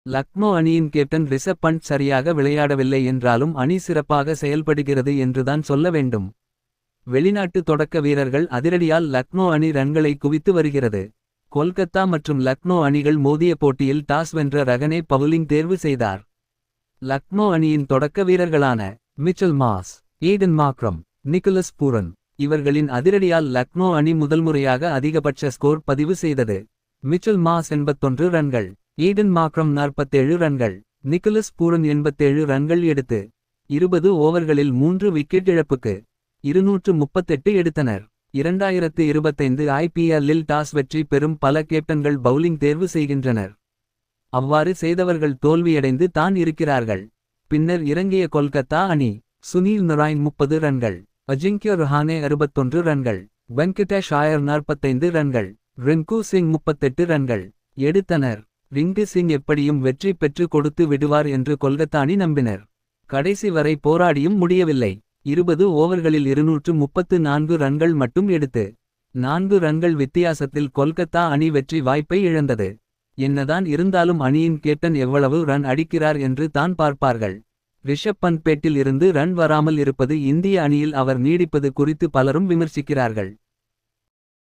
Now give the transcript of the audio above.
லக்னோ அணியின் கேப்டன் ரிஷப் பண்ட் சரியாக விளையாடவில்லை என்றாலும் அணி சிறப்பாக செயல்படுகிறது என்றுதான் சொல்ல வேண்டும். வெளிநாட்டு தொடக்க வீரர்கள் அதிரடியால் லக்னோ அணி ரன்களை குவித்து வருகிறது. கொல்கத்தா மற்றும் லக்னோ அணிகள் மோதிய போட்டியில் டாஸ் வென்ற ரஹனே பவுலிங் தேர்வு செய்தார். லக்னோ அணியின் தொடக்க வீரர்களான Mitchell mass, Eden Markram, Nicholas Pooran இவர்களின் அதிரடியால் லக்னோ அணி முதல்முறையாக அதிகபட்ச ஸ்கோர் பதிவு செய்தது. மிச்சல் மாஸ் 81 ரன்கள், ஈடன் மாக்ரம் 47 ரன்கள், நிக்கோலஸ் பூரன் 87 ரன்கள் எடுத்து 20 ஓவர்களில் 3 விக்கெட் இழப்புக்கு 238 எடுத்தனர். 2025 IPL-இல் டாஸ் வெற்றி பெறும் பல கேப்டன்கள் பவுலிங் தேர்வு செய்கின்றனர். அவ்வாறு செய்தவர்கள் தோல்வியடைந்து தான் இருக்கிறார்கள். பின்னர் இறங்கிய கொல்கத்தா அணி சுனில் நராயன் 30 ரன்கள், அஜிங்கிய ரஹானே 61 ரன்கள், வெங்கடேஷ் ஐயர் 45 ரன்கள், ரிங்கு சிங் 38 ரன்கள் எடுத்தனர். ரிங்கு சிங் எப்படியும் வெற்றி பெற்று கொடுத்து விடுவார் என்று கொல்கத்தா அணி நம்பினர். கடைசி வரை போராடியும் முடியவில்லை. 20 ஓவர்களில் 234 ரன்கள் மட்டும் எடுத்து 4 ரன்கள் வித்தியாசத்தில் கொல்கத்தா அணி வெற்றி வாய்ப்பை இழந்தது. என்னதான் இருந்தாலும் அணியின் கேப்டன் எவ்வளவு ரன் அடிக்கிறார் என்று தான் பார்ப்பார்கள். ரிஷப் பண்ட் பேட்டில் இருந்து ரன் வராமல் இருப்பது இந்திய அணியில் அவர் நீடிப்பது குறித்து பலரும் விமர்சிக்கிறார்கள்.